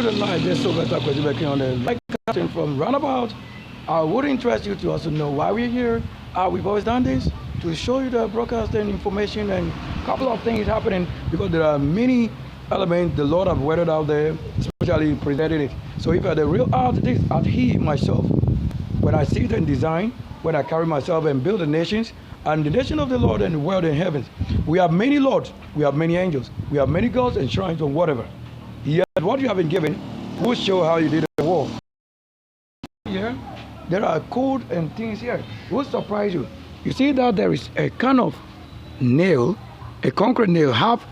the night, this so better because you're working on the like captain from Roundabout. I would interest you to also know why we're here. We've always done this to show you the broadcasting information and a couple of things happening because there are many elements the Lord have weathered out there, especially presented it. So if you're the real artist, myself, when I see it in design, when I carry myself and build the nations, and the nation of the Lord and the world and heavens, we have many lords, we have many angels, we have many gods and shrines or whatever. Yet what you have been given will show how you did the war. Here, there are code and things here. It will surprise you. You see that there is a kind of nail, a concrete nail, half,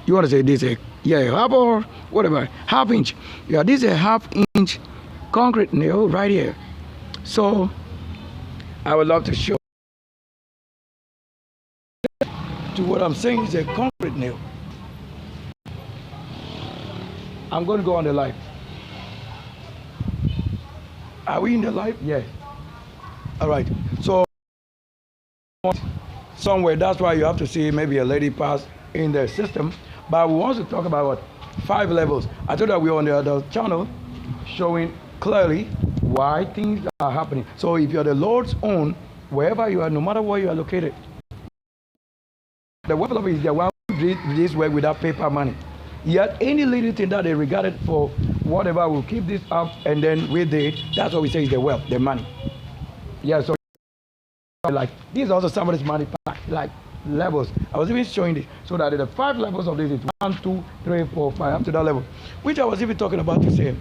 you want to say this, half or whatever, half inch. Yeah, this is a half inch concrete nail right here. So, I would love to show to what I'm saying is a concrete nail. I'm going to go on the live. Are we in the live? Yes. All right. So somewhere, that's why you have to see maybe a lady pass in the system. But we want to talk about what 5 levels. I told that we're on the other channel showing clearly why things are happening. So if you're the Lord's own, wherever you are, no matter where you are located, the wealth of is the one who did this work without paper money. Yet any little thing that they regarded for whatever will keep this up, and then we did. That's what we say is the wealth, the money. Yeah. So like this is also somebody's money pack, like levels. I was even showing this so that the 5 levels of this is 1, 2, 3, 4, 5 up to that level, which I was even talking about to say,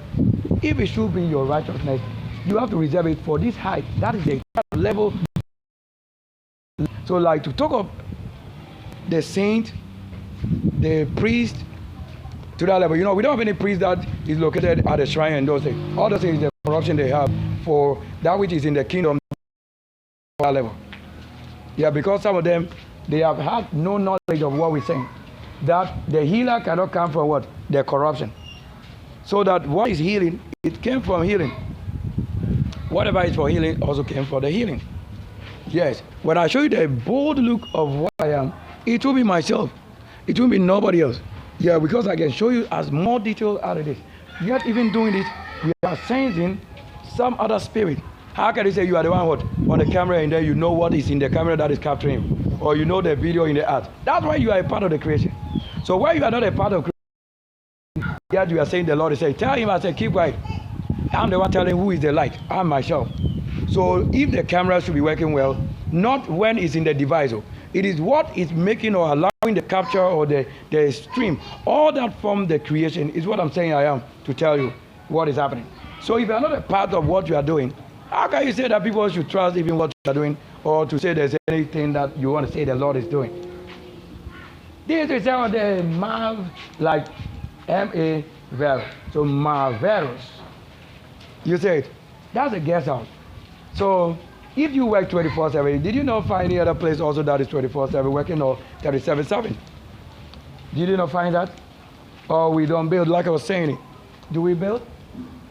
if it should be your righteousness, you have to reserve it for this height. That is the level. So like to talk of the saint, the priest, to that level. You know, we don't have any priest that is located at the shrine and those things. All those things, the corruption they have for that which is in the kingdom level. Yeah, because some of them, they have had no knowledge of what we're saying. That the healer cannot come from what? The corruption. So that what is healing, it came from healing. Whatever is for healing also came for the healing. Yes, when I show you the bold look of what I am, it will be myself. It will be nobody else. Yeah, because I can show you as more detail out of this. Yet even doing this, we are sensing some other spirit. How can you say you are the one what, on the camera and then you know what is in the camera that is capturing you? Or you know the video in the art? That's why you are a part of the creation. So where you are not a part of creation, yet you are saying the Lord is saying, tell him, I say, keep quiet. I'm the one telling who is the light. I'm myself. So if the camera should be working well, not when it's in the device. It is what is making or allowing the capture or the stream. All that from the creation is what I'm saying I am to tell you what is happening. So if you are not a part of what you are doing, how can you say that people should trust even what you are doing or to say there's anything that you want to say the Lord is doing? This is how the like M-A-Ver. So marvelous. You say it. That's a guest house. So if you work 24/7, did you not find any other place also that is 24/7 working or 37/7? Did you not find that? Or we don't build, like I was saying, do we build?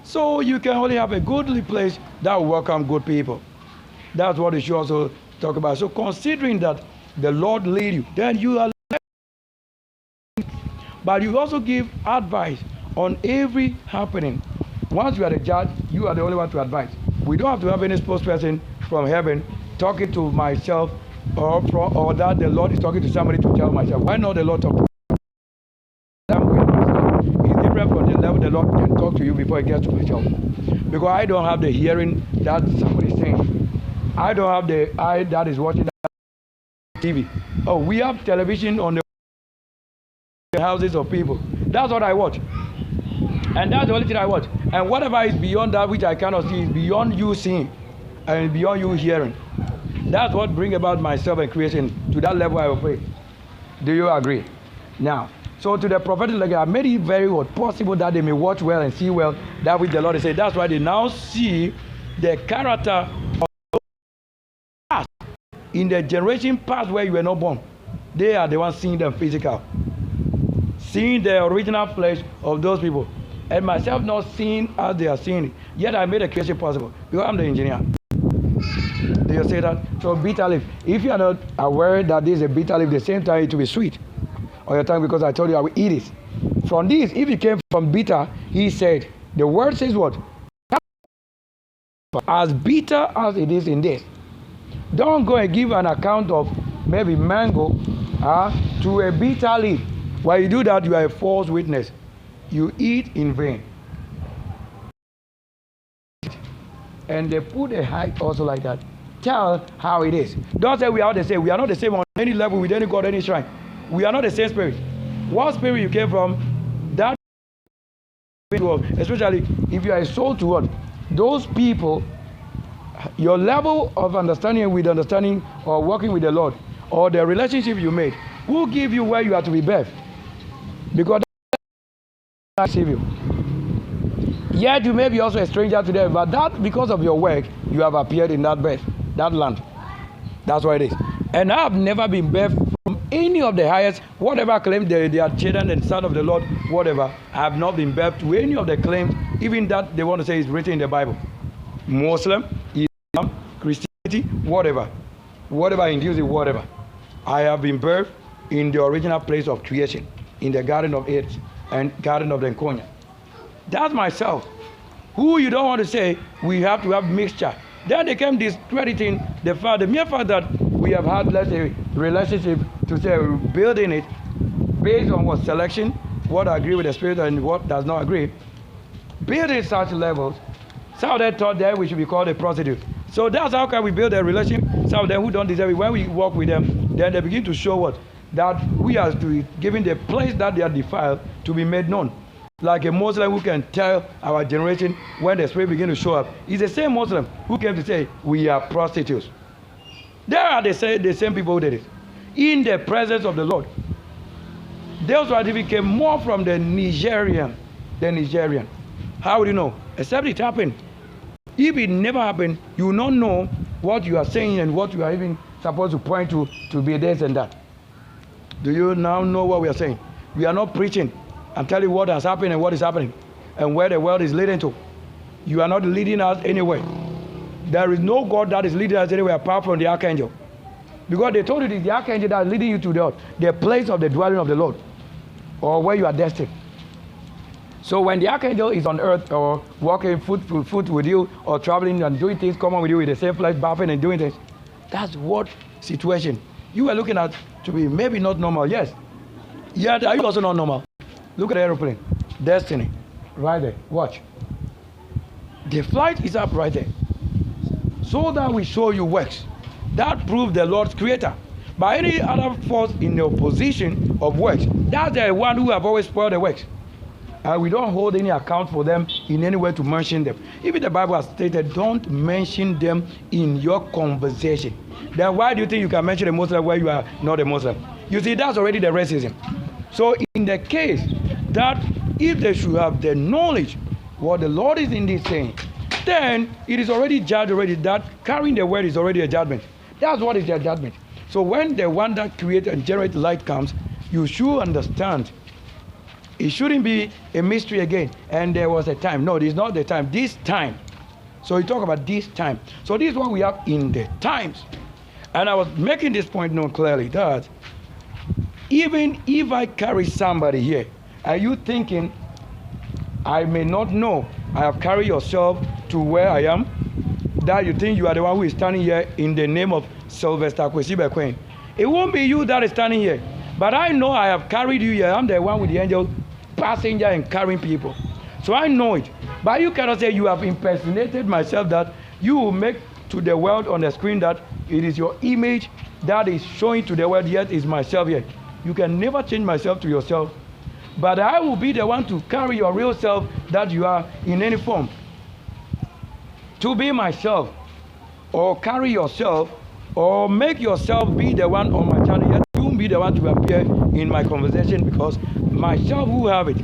So you can only have a goodly place that will welcome good people. That's what we should also talk about. So considering that the Lord lead you, then you are, but you also give advice on every happening. Once you are the judge, you are the only one to advise. We don't have to have any spokesperson from heaven talking to myself or that the Lord is talking to somebody to tell myself. Why not the Lord talk to me? It's different from the level the Lord can talk to you before it gets to myself. Because I don't have the hearing that somebody is saying. I don't have the eye that is watching TV. Oh, we have television on the houses of people. That's what I watch. And that's the only thing I watch. And whatever is beyond that which I cannot see is beyond you seeing and beyond you hearing. That's what brings about myself and creation to that level I operate. Do you agree? Now, so to the prophetic legacy, I made it very possible that they may watch well and see well that which the Lord is saying. That's why they now see the character of the past in the generation past where you were not born. They are the ones seeing them physical. Seeing the original flesh of those people. And myself not seeing as they are seeing it. Yet I made a creation possible because I'm the engineer. Do you say that? So bitter leaf. If you are not aware that this is a bitter leaf, the same time it will be sweet on your tongue because I told you I will eat it. From this, if it came from bitter, he said, the word says what? As bitter as it is in this. Don't go and give an account of maybe mango to a bitter leaf. When you do that, you are a false witness. You eat in vain. And they put a height also like that. Tell how it is. Don't say we are the same. We are not the same on any level with any God, any shrine. We are not the same spirit. What spirit you came from, that especially if you are a soul to what? Those people, your level of understanding with understanding or working with the Lord, or the relationship you made, will give you where you are to be birthed. Because that's you. Yet you may be also a stranger to them, but that because of your work, you have appeared in that birth, that land. That's what it is. And I have never been birthed from any of the highest, whatever claim they are children and son of the Lord, whatever. I have not been birthed to any of the claims, even that they want to say is written in the Bible. Muslim, Islam, Christianity, whatever. Whatever induces whatever. I have been birthed in the original place of creation, in the Garden of Eden and Garden of the Nkonya. That's myself. Who you don't want to say, we have to have mixture. Then they came discrediting the mere fact that we have had, let's say, relationship to say building it based on what selection, what agree with the spirit and what does not agree. Building such levels, some of them thought that we should be called a prostitute. So that's how can we build a relationship. Some of them who don't deserve it, when we walk with them, then they begin to show what? That we are to giving the place that they are defiled to be made known. Like a Muslim who can tell our generation when the spirit begins to show up. It's the same Muslim who came to say, we are prostitutes. There are the same people who did it. In the presence of the Lord. Those who came more from the Nigerian. How would you know? Except it happened. If it never happened, you will not know what you are saying and what you are even supposed to point to be this and that. Do you now know what we are saying? We are not preaching and telling you what has happened and what is happening and where the world is leading to. You are not leading us anywhere. There is no God that is leading us anywhere apart from the archangel. Because they told you it is the archangel that is leading you to the place of the dwelling of the Lord, or where you are destined. So when the archangel is on earth or walking foot to foot with you or traveling and doing things common with you in the same place, bathing and doing things, that's what situation you are looking at to be maybe not normal. Yes. Yet are you also not normal? Look at the aeroplane. Destiny. Right there. Watch. The flight is up right there. So that we show you works. That proves the Lord's creator. By any other force in the opposition of works, that's the one who have always spoiled the works. And we don't hold any account for them in any way to mention them. Even the Bible has stated, don't mention them in your conversation. Then why do you think you can mention a Muslim where you are not a Muslim? You see, that's already the racism. So in the case that if they should have the knowledge what the Lord is indeed saying, then it is already judged already that carrying the word is already a judgment. That's what is their judgment. So when the one that creates and generates light comes, you should understand. It shouldn't be a mystery again. And there was a time. No, it is not the time. This time. So you talk about this time. So this is what we have in the times. And I was making this point known clearly that even if I carry somebody here, are you thinking, I may not know, I have carried yourself to where I am, that you think you are the one who is standing here in the name of Sylvester Kwesibe Queen. It won't be you that is standing here. But I know I have carried you here. I'm the one with the angel passenger and carrying people. So I know it. But you cannot say you have impersonated myself, that you will make to the world on the screen that it is your image that is showing to the world, yet is myself here. You can never change myself to yourself. But I will be the one to carry your real self that you are in any form. To be myself, or carry yourself, or make yourself be the one on my channel, yet you will be the one to appear in my conversation, because myself who have it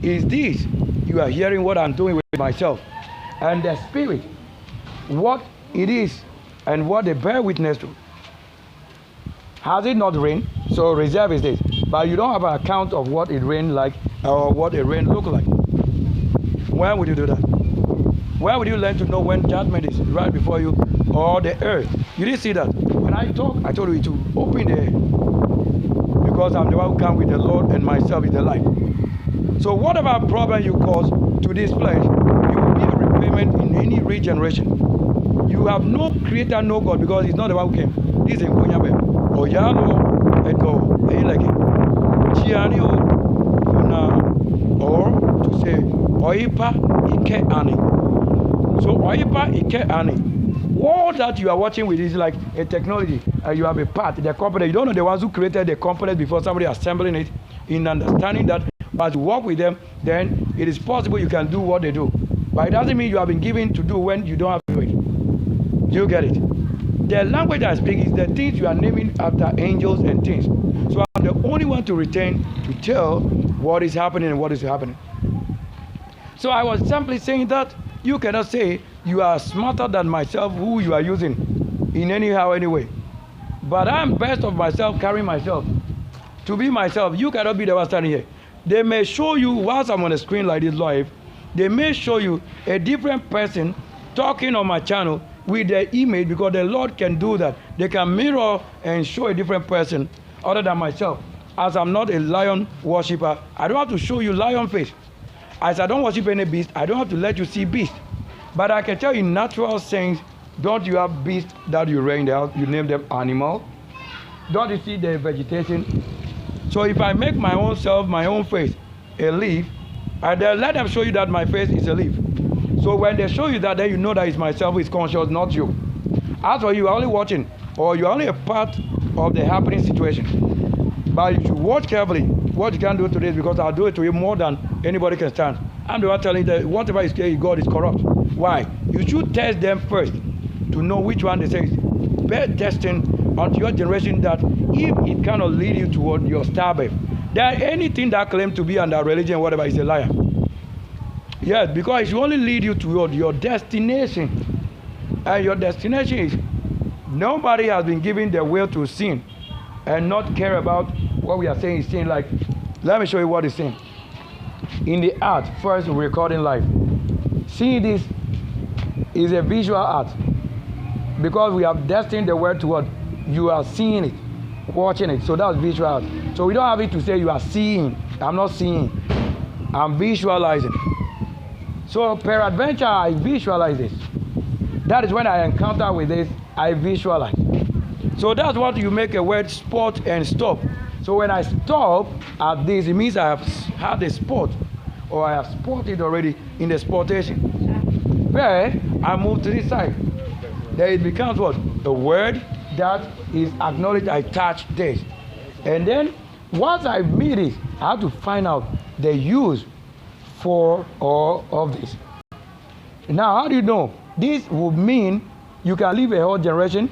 is this. You are hearing what I'm doing with myself. And the spirit, what it is and what they bear witness to. Has it not rained? So reserve is this. But you don't have an account of what it rained like or what a rain look like. Where would you do that? Where would you learn to know when judgment is right before you or the earth? You didn't see that. When I talk, I told you to open the, because I'm the one who comes with the Lord and myself is the light. So whatever problem you cause to this flesh, you will be a repayment in any regeneration. You have no creator, no God, because he's not the one who came. This is Nkonyabe. Oyalo Edo Eleke. Chiani Una or to say Oipa Ike Ani. So Oipa Ike Ani. All that you are watching with is like a technology, and you have a part, the component. You don't know the ones who created the component before somebody assembling it. In understanding that, but to work with them, then it is possible you can do what they do. But it doesn't mean you have been given to do when you don't have to do it. Do you get it? The language I speak is the things you are naming after angels and things. So I'm the only one to retain to tell what is happening and what is happening. So I was simply saying that you cannot say you are smarter than myself who you are using in anyhow, anyway. But I'm best of myself, carrying myself. To be myself, you cannot be the one standing here. They may show you, whilst I'm on the screen like this live, they may show you a different person talking on my channel with their image, because the Lord can do that. They can mirror and show a different person other than myself. As I'm not a lion worshiper, I don't have to show you lion face. As I don't worship any beast, I don't have to let you see beast. But I can tell you in natural sense, don't you have beasts that you rear in the house? You name them animal. Don't you see the vegetation? So if I make my own self, my own face, a leaf, and then let them show you that my face is a leaf. So when they show you that, then you know that it's myself who is conscious, not you. As for you, are only watching, or you're only a part of the happening situation. But you should watch carefully what you can do today, because I'll do it to you more than anybody can stand. I'm the one telling you that whatever is God is corrupt. Why? You should test them first to know which one they say is best destined unto your generation, that if it cannot lead you toward your starbirth, then anything that claims to be under religion, whatever, is a liar. Yes, because it should only lead you toward your destination. And your destination is, nobody has been given the will to sin and not care about what we are saying is sin. Like, let me show you what is sin. In the art, first recording life. Seeing this is a visual art, because we have destined the word to what? You are seeing it, watching it. So that's visual art. So we don't have it to say you are seeing. I'm not seeing. I'm visualizing. So peradventure, I visualize this. That is when I encounter with this, I visualize. So that's what you make a word spot and stop. So when I stop at this, it means I have had a spot, or I have spotted already in the sportation. Then I move to this side. Then it becomes what? A word that is acknowledged. I touch this. And then once I meet it, I have to find out the use for all of this. Now, how do you know? This would mean you can live a whole generation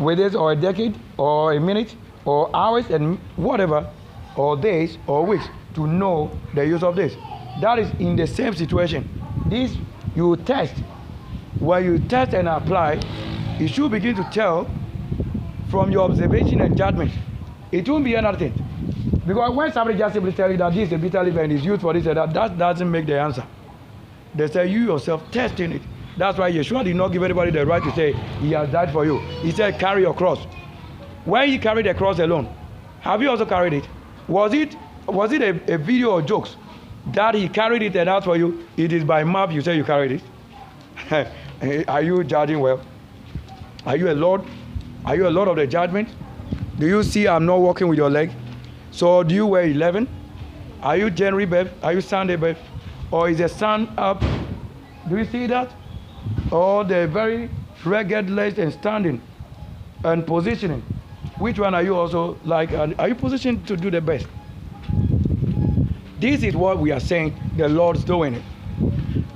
with this, or a decade, or a minute, or hours, and whatever, or days, or weeks, to know the use of this. That is in the same situation. This you test. When you test and apply, you should begin to tell from your observation and judgment. It won't be anything. Because when somebody just simply tells you that this is a bitter leaf and is used for this and that doesn't make the answer. They say you yourself testing it. That's why Yeshua did not give anybody the right to say he has died for you. He said carry your cross. When he carried the cross alone, have you also carried it? Was it a video or jokes that he carried it and asked for you? It is by mouth you say you carried it. Are you judging well? Are you a Lord? Are you a Lord of the judgment? Do you see I'm not walking with your leg? So do you wear 11? Are you January, babe? Are you Sunday, babe? Or is the sun up? Do you see that? Or the very ragged legs and standing and positioning? Which one are you also like? Are you positioned to do the best? This is what we are saying the Lord's doing it.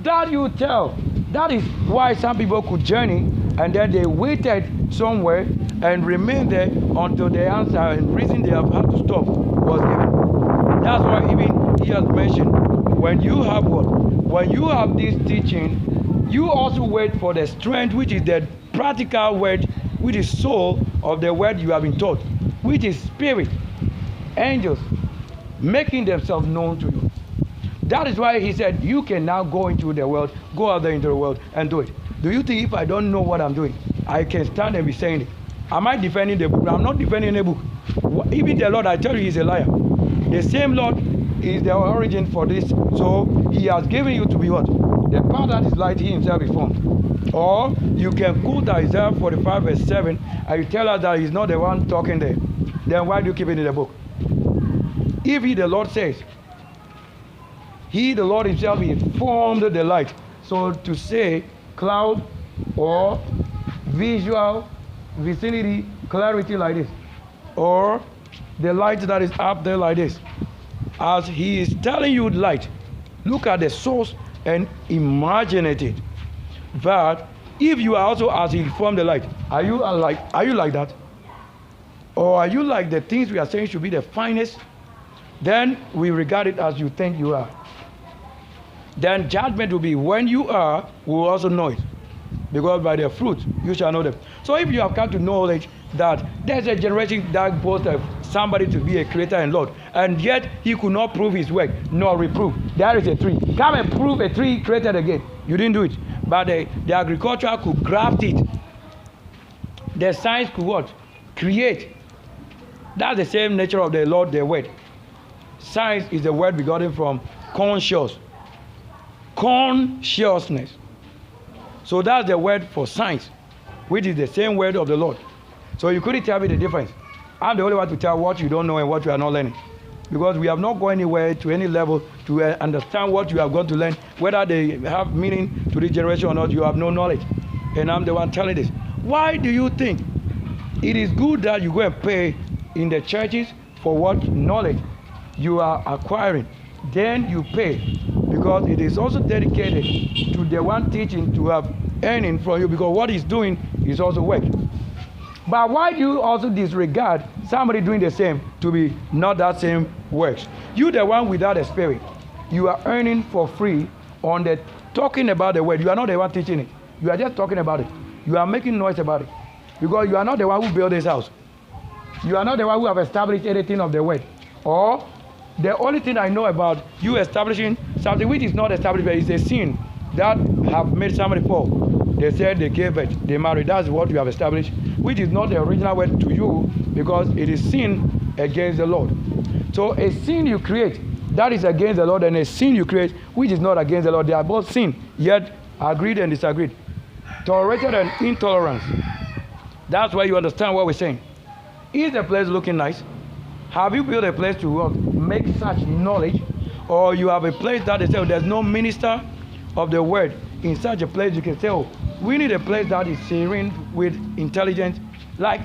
That you tell. That is why some people could journey and then they waited somewhere and remained there until the answer and reason they have had to stop was given. That's why even he has mentioned, when you have what? When you have this teaching, you also wait for the strength, which is the practical word, which is soul of the word you have been taught, which is spirit, angels, making themselves known to you. That is why he said, you can now go into the world, go out there into the world and do it. Do you think if I don't know what I'm doing, I can stand and be saying it? Am I defending the book? I'm not defending the book. Even the Lord, I tell you, he's a liar. The same Lord is the origin for this. So he has given you to be what? The power that is light, he himself is formed. Or you can quote Isaiah 45 verse 7 and you tell us that he's not the one talking there. Then why do you keep it in the book? If he, the Lord, says, he, the Lord himself, he formed the light. So to say cloud or visual vicinity clarity like this, or the light that is up there like this, as he is telling you light, look at the source and imagine it. But if you are also as he formed the light, are you like that? Or are you like the things we are saying should be the finest? Then we regard it as you think you are. Then judgment will be when you are, we will also know it. Because by their fruit you shall know them. So if you have come to knowledge that there's a generation that boasted somebody to be a creator and Lord, and yet he could not prove his work, nor reprove. There is a tree. Come and prove a tree created again. You didn't do it. But the agriculture could graft it. The science could what? Create. That's the same nature of the Lord, the word. Science is the word begotten from conscious. Consciousness. So that's the word for science, which is the same word of the Lord. So you couldn't tell me the difference. I'm the only one to tell what you don't know and what you are not learning. Because we have not gone anywhere to any level to understand what you have gone to learn. Whether they have meaning to this generation or not, you have no knowledge. And I'm the one telling this. Why do you think it is good that you go and pay in the churches for what knowledge you are acquiring? Then you pay. Because it is also dedicated to the one teaching to have earning from you, because what he's doing is also work. But why do you also disregard somebody doing the same to be not that same works? You the one without the spirit, you are earning for free on the talking about the word. You are not the one teaching it. You are just talking about it. You are making noise about it. Because you are not the one who built this house. You are not the one who have established anything of the word. Or the only thing I know about you establishing something which is not established, but is a sin that have made somebody fall. They said they gave birth, they married. That's what you have established, which is not the original word to you, because it is sin against the Lord. So a sin you create that is against the Lord, and a sin you create which is not against the Lord, they are both sin, yet agreed and disagreed. Tolerated and intolerance. That's why you understand what we're saying. Is the place looking nice? Have you built a place to make such knowledge? Or you have a place that they say, there's no minister of the word in such a place? You can say, oh, we need a place that is serene with intelligence, like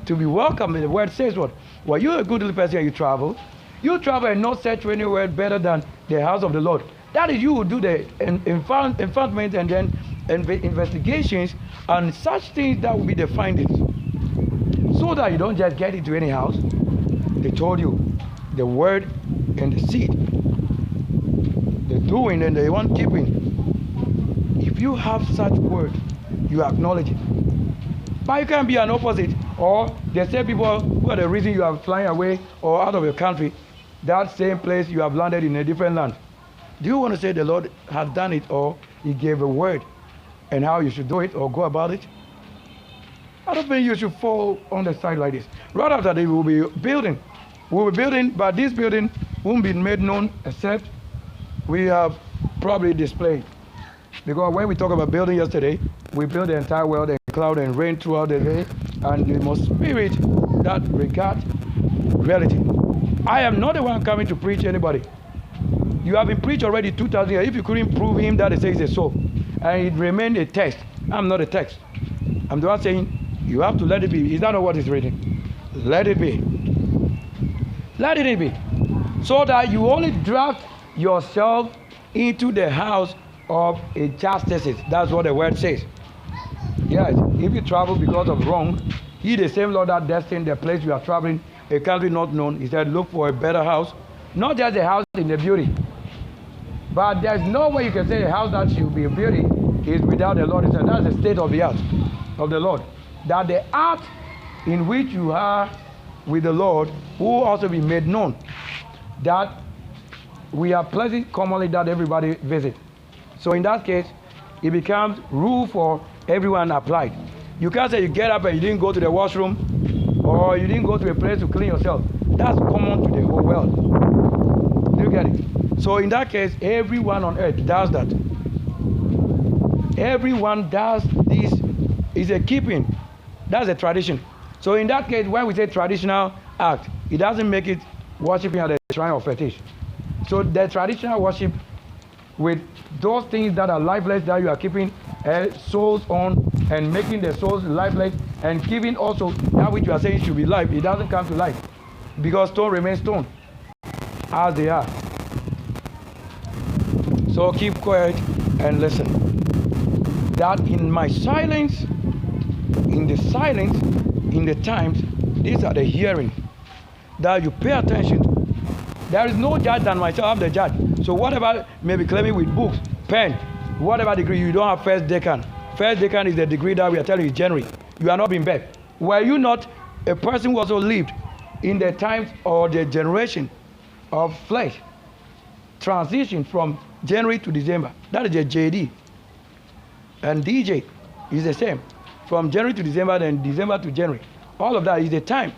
to be welcome. The word says what? Well, you're a good little person and you travel. You travel and not search for anywhere better than the house of the Lord. That is, you will do the enforcement and then investigations and such things that will be the findings. So that you don't just get into any house. They told you the word and the seed, the doing and the one keeping. If you have such word, you acknowledge it. But you can be an opposite. Or they say people who are the reason you are flying away or out of your country, that same place you have landed in a different land. Do you want to say the Lord has done it, or he gave a word and how you should do it or go about it? I don't think you should fall on the side like this. Right after that, we will be building. We will be building, but this building won't be made known except we have probably displayed. Because when we talk about building yesterday, we built the entire world and cloud and rain throughout the day, and the most spirit that regard reality. I am not the one coming to preach anybody. You have been preached already 2,000 years. If you couldn't prove him that it says a soul, and it remained a text, I'm not a text. I'm the one saying, you have to let it be. Is that not what is written? Let it be. Let it be. So that you only draft yourself into the house of a justice. That's what the word says. Yes, if you travel because of wrong, he the same Lord that destined the place you are traveling, a country not known. He said, look for a better house. Not just a house in the beauty. But there's no way you can say a house that should be a beauty is without the Lord. He said, that's the state of the art of the Lord. That the art in which you are with the Lord will also be made known. That we are pleasant commonly that everybody visit. So in that case, it becomes rule for everyone applied. You can't say you get up and you didn't go to the washroom or you didn't go to a place to clean yourself. That's common to the whole world. you get it? So in that case, everyone on earth does that. Everyone does this. Is a keeping. That's a tradition. So in that case, when we say traditional act, it doesn't make it worshiping at the shrine of fetish. So the traditional worship with those things that are lifeless that you are keeping souls on and making the souls lifeless and giving also that which you are saying should be life, it doesn't come to life because stone remains stone as they are. So keep quiet and listen. That in my silence, in the silence, in the times, these are the hearing that you pay attention to. There is no judge than myself, I'm the judge. So whatever may be claiming with books, pen, whatever degree, you don't have first decan. First decan is the degree that we are telling you is January. You are not being back. Were you not a person who also lived in the times or the generation of flesh, transition from January to December? That is a JD. And DJ is the same. From January to December, then December to January. All of that is the time.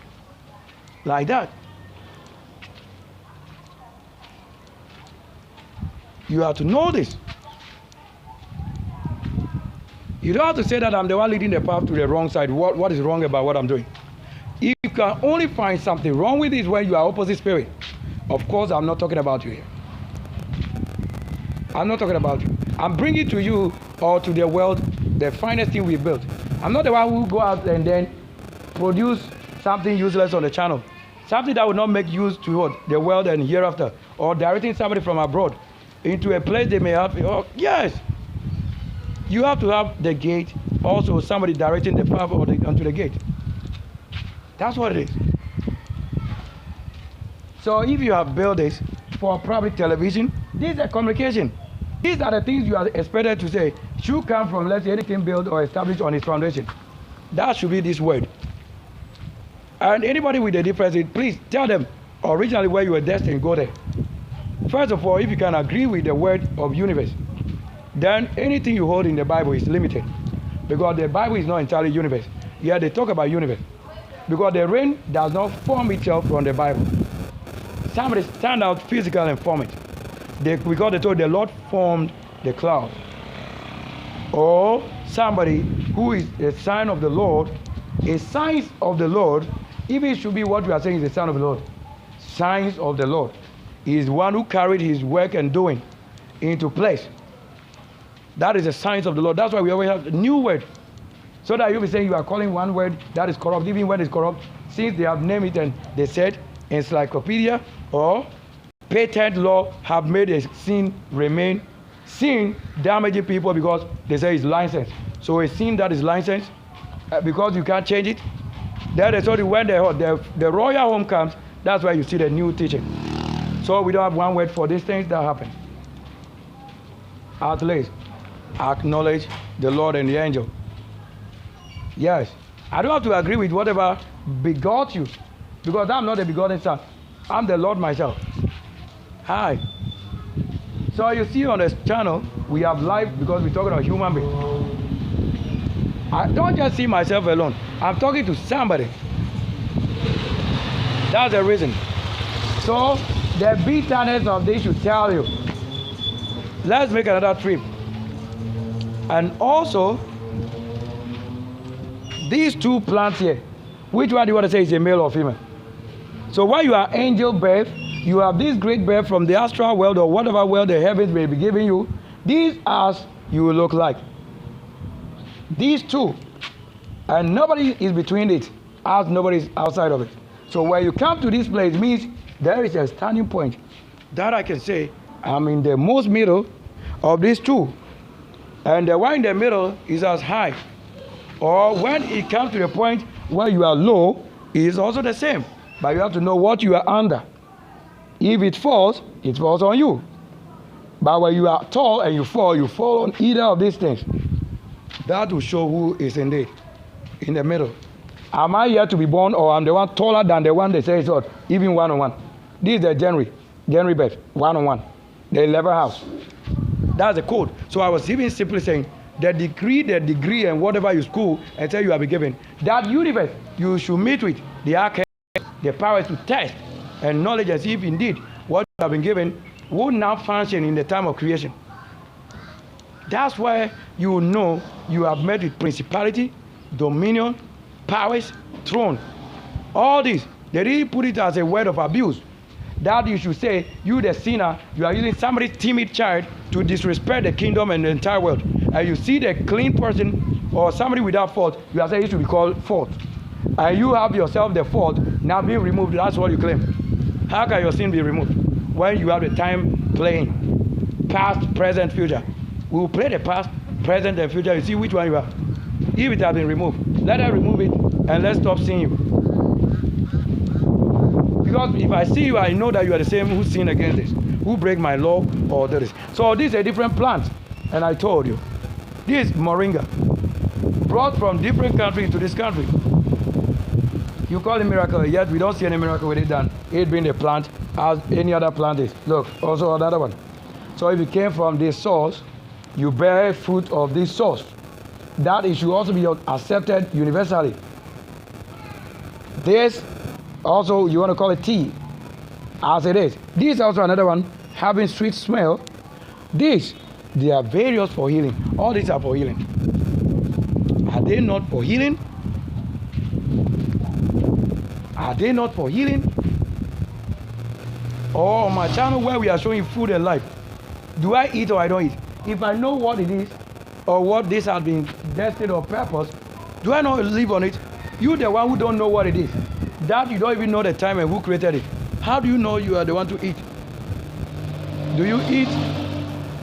Like that. You have to know this. You don't have to say that I'm the one leading the path to the wrong side. What is wrong about what I'm doing? If you can only find something wrong with this when you are opposite spirit, of course I'm not talking about you here. I'm not talking about you. I'm bringing to you or to the world the finest thing we built. I'm not the one who go out and then produce something useless on the channel. Something that will not make use to what? The world and hereafter. Or directing somebody from abroad into a place they may have. Oh, yes. You have to have the gate. Also somebody directing the path onto the gate. That's what it is. So if you have built this for public television, this is a communication. These are the things you are expected to say should come from, let's say, anything built or established on its foundation. That should be this word. And anybody with a difference, please tell them originally where you were destined, go there. First of all, if you can agree with the word of universe, then anything you hold in the Bible is limited. Because the Bible is not entirely universe. Yeah, they talk about universe. Because the rain does not form itself from the Bible. Somebody stand out physical and form it. Because they told the Lord formed the cloud. Or somebody who is a sign of the Lord, a sign of the Lord, if it should be what we are saying is the sign of the Lord. Signs of the Lord. He is one who carried his work and doing into place. That is the signs of the Lord. That's why we always have a new word. So that you'll be saying you are calling one word that is corrupt, even when it's corrupt, since they have named it and they said encyclopedia or patent law have made a sin remain. Sin damaging people because they say it's licensed. So a sin that is licensed, because you can't change it, then they told you when the royal home comes, that's where you see the new teaching. So we don't have one word for these things that happen. At least acknowledge the Lord and the angel. Yes. I don't have to agree with whatever begot you, because I'm not the begotten son. I'm the Lord myself. Hi. So you see on this channel, we have life because we're talking about human beings. I don't just see myself alone. I'm talking to somebody. That's the reason. So the bitterness of this should tell you. Let's make another trip. And also, these two plants here, which one do you want to say is a male or female? So while you are angel birth, you have this great birth from the astral world or whatever world the heavens may be giving you. These are you will look like. These two. And nobody is between it, as nobody is outside of it. So when you come to this place, it means there is a standing point that I can say I'm in the most middle of these two. And the one in the middle is as high. Or when it comes to the point where you are low, it is also the same. But you have to know what you are under. If it falls on you. But when you are tall and you fall on either of these things. That will show who is indeed in the middle. Am I here to be born, or I'm the one taller than the one they say is what? Even one-on-one. This is the January birth, one-on-one. The 11th house. That's the code. So I was even simply saying, the degree, and whatever you school and say you have been given, that universe you should meet with the archangel, the powers to test and knowledge and see if indeed what you have been given would not function in the time of creation. That's why you know you have met with principality, dominion, powers, throne. All this, they didn't put it as a word of abuse. That you should say, you the sinner, you are using somebody's timid child to disrespect the kingdom and the entire world. And you see the clean person or somebody without fault, you are saying it should be called fault. And you have yourself the fault now being removed. That's what you claim. How can your sin be removed when you have the time playing? Past, present, future. We will play the past, present, and future. You see which one you are. If it has been removed, let us remove it and let's stop seeing you. Because if I see you, I know that you are the same who sin against this, who break my law or do this. So this is a different plant. And I told you, this moringa, brought from different countries to this country. You call it miracle, yet we don't see any miracle with it done. It being a plant as any other plant is. Look, also another one. So if it came from this source, you bear fruit of this source. That it should also be accepted universally. This also, you want to call it tea, as it is. This is also another one, having sweet smell. This, they are various for healing. All these are for healing. Are they not for healing? Are they not for healing? Or on my channel where we are showing food and life, do I eat or I don't eat? If I know what it is, or what this has been destined or purpose, do I not live on it? You the one who don't know what it is. That you don't even know the time and who created it. How do you know you are the one to eat? Do you eat?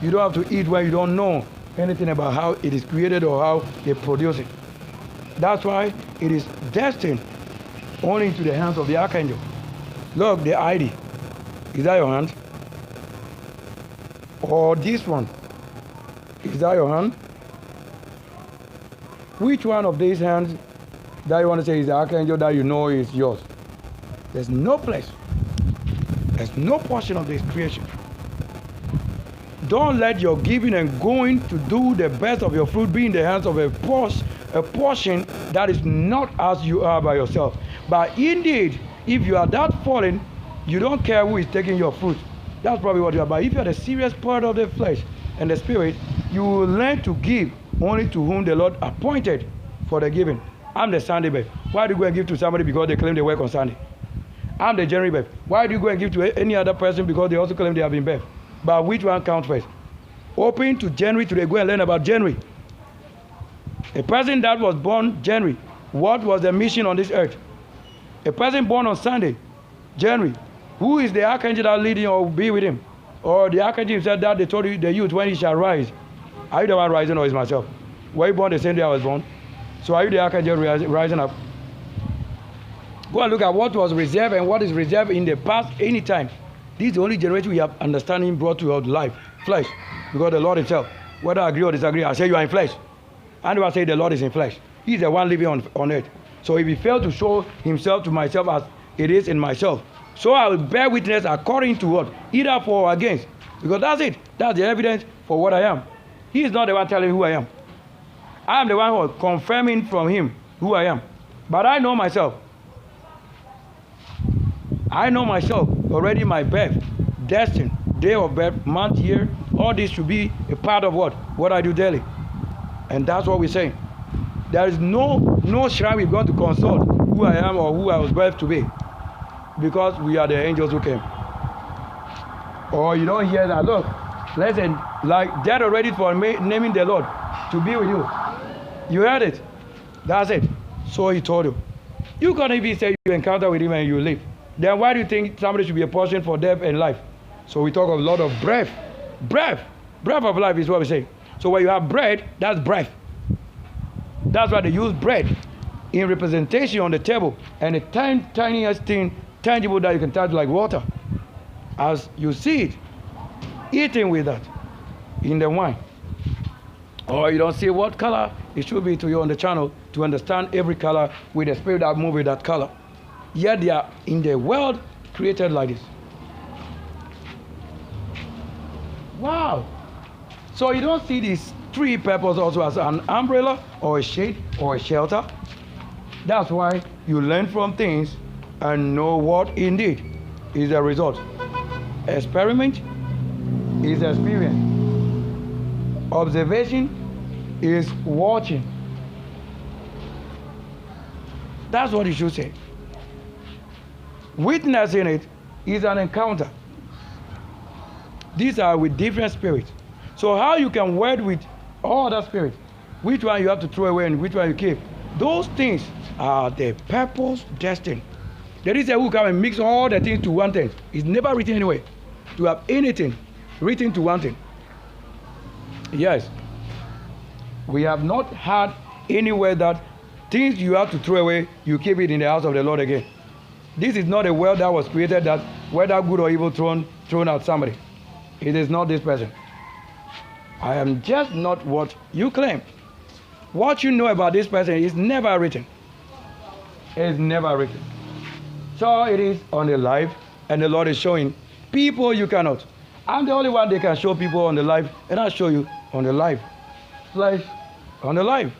You don't have to eat when you don't know anything about how it is created or how they produce it. That's why it is destined only into the hands of the archangel. Look, the ID. Is that your hand? Or this one? Is that your hand? Which one of these hands that you want to say is the archangel that you know is yours? There's no place. There's no portion of this creation. Don't let your giving and going to do the best of your fruit be in the hands of a portion that is not as you are by yourself. But indeed, if you are that fallen, you don't care who is taking your fruit. That's probably what you are. But if you are the serious part of the flesh and the spirit, you will learn to give only to whom the Lord appointed for the giving. I'm the Sunday babe. Why do you go and give to somebody because they claim they work on Sunday? I'm the January babe. Why do you go and give to any other person because they also claim they have been babe? But which one counts first? Open to January today. Go and learn about January. A person that was born January, what was the mission on this earth? A person born on Sunday, January, who is the archangel that leading or be with him? Or the archangel said that they told you the youth when he shall rise. Are you the one rising or is myself? Were you born the same day I was born? So are you the archangel rising up? Go and look at what was reserved and what is reserved in the past anytime. This is the only generation we have understanding brought to your life, flesh. Because the Lord himself, whether I agree or disagree, I say you are in flesh. And I say the Lord is in flesh. He is the one living on earth. So if he failed to show himself to myself as it is in myself, so I will bear witness according to what? Either for or against. Because that's it. That's the evidence for what I am. He is not the one telling me who I am. I am the one who is confirming from him who I am. But I know myself. I know myself already, my birth, destined, day of birth, month, year, all this should be a part of what? What I do daily. And that's what we're saying. There is no shrine we're going to consult who I am or who I was birthed to be. Because we are the angels who came. Or you don't hear that. Look, listen, like they're already for naming the Lord to be with you. You heard it. That's it. So he told you. You can't even say you encounter with him and you live. Then why do you think somebody should be a portion for death and life? So we talk of a lot of breath. Breath. Breath of life is what we say. So when you have bread, that's breath. That's why they use bread in representation on the table. And the tiniest thing, tangible that you can touch like water. As you see it, eating with that in the wine. Or you don't see what color it should be to you on the channel to understand every color with the spirit that moves with that color. Yet they are in the world created like this. Wow. So you don't see these three purposes also as an umbrella or a shade or a shelter. That's why you learn from things and know what indeed is the result. Experiment is experience. Observation is watching. That's what you should say. Witnessing it is an encounter. These are with different spirits. So how you can word with all other spirits, which one you have to throw away and which one you keep, those things are the purpose destined. There is a who come and mix all the things to one thing. It's never written anyway to have anything written to one thing. Yes, we have not had anywhere that things you have to throw away, you keep it in the house of the Lord again. This is not a world that was created that whether good or evil thrown at somebody. It is not this person. I am just not what you claim. What you know about this person is never written. It's never written. So it is on the life, and the Lord is showing people you cannot. I'm the only one that can show people on the life, and I'll show you on the life. Life on the life.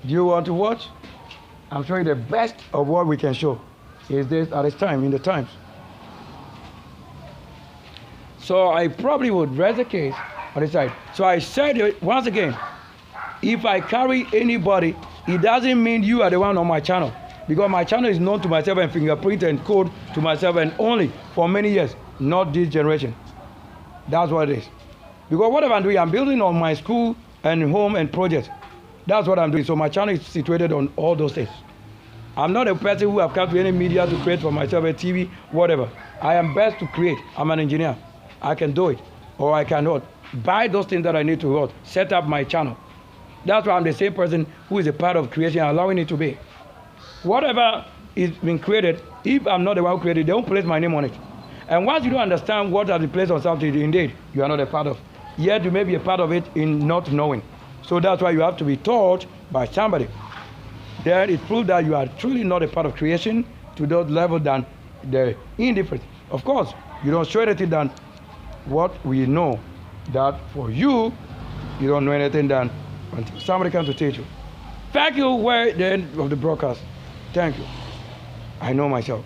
Do you want to watch? I'm showing the best of what we can show. Is this at this time, in the times. So I probably would raise a case on the side. So I said it once again, if I carry anybody, it doesn't mean you are the one on my channel. Because my channel is known to myself and fingerprint and code to myself and only for many years, not this generation. That's what it is. Because whatever I'm doing, I'm building on my school and home and projects. That's what I'm doing. So my channel is situated on all those things. I'm not a person who have come to any media to create for myself a TV, whatever. I am best to create. I'm an engineer. I can do it. Or I cannot. Buy those things that I need to set up my channel. That's why I'm the same person who is a part of creation, allowing it to be. Whatever is being created, if I'm not the one who created it, they don't place my name on it. And once you don't understand what has been placed on something, indeed, you are not a part of. Yet you may be a part of it in not knowing. So that's why you have to be taught by somebody. Then it proves that you are truly not a part of creation to that level than the indifferent. Of course, you don't show anything than what we know. That for you, you don't know anything than until somebody comes to teach you. Thank you. We're the end of the broadcast. Thank you. I know myself.